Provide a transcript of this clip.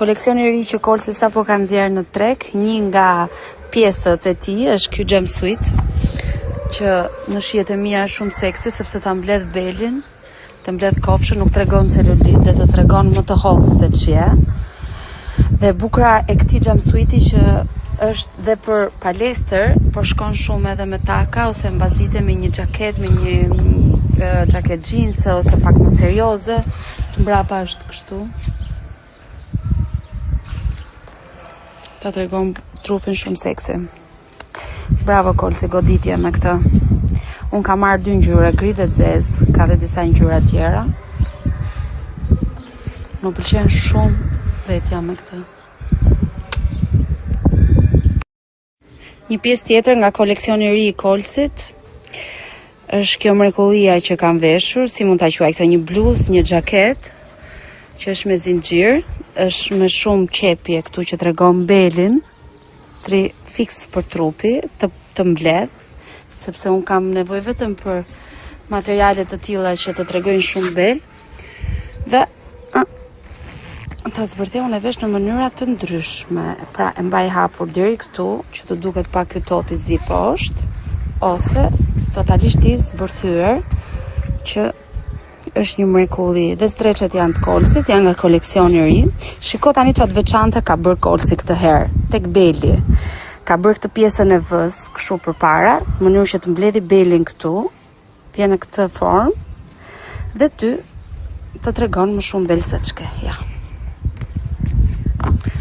Koleksioni i ri që Kolsi sapo ka nxjerrë në treg, një nga pjesët e tij është ky jumpsuit, që në shihet e mia është shumë seksi sepse ta mbledh belin, të mbledh kofshën, nuk tregon celulit dhe të tregon më të hollë se ç'je. Dhe bukura e këtij jumpsuiti që është dhe për palestër, por shkon shumë edhe me taka ose mbasdite me një xhaket, me një xhaket jeans ose pak më serioze. Mbrapa është kështu. Ta tregon trupin shumë seksi. Bravo Kolsi, goditje me këtë. Unë kam marrë 2 ngjyra, gri dhe zezë, ka dhe disa ngjyra tjera. Më pëlqen shumë vetja me këtë. Një pjesë tjetër nga koleksioni i ri i Kolsit është kjo mrekullia që kam veshur, si mund ta quaj këtë, një bluzë, një xhaket që është me zinxhir, është me shumë qepje këtu që tregon belin, fiks për trupi, të mbledh, sepse un kam nevojë vetëm për materiale të tilla që të tregojnë shumë bel. Dhe ta zbërtheu në vesh në mënyra të ndryshme. Pra e mbaj hapur deri këtu, që të duket pak ky topi zi poshtë, ose totalisht i zbërthyer, që është një mrekulli. Dhe streçet janë të Kolsit, janë nga koleksioni i ri. Shiko tani çfarë veçante ka bërë Kolsi këtë herë, tek beli. Ka bërë këtë pjesën e vës, kështu përpara, në mënyrë që të mbledhi belin këtu, vjen në këtë formë, dhe ty të tregon më shumë bel se ç'ke. Ja.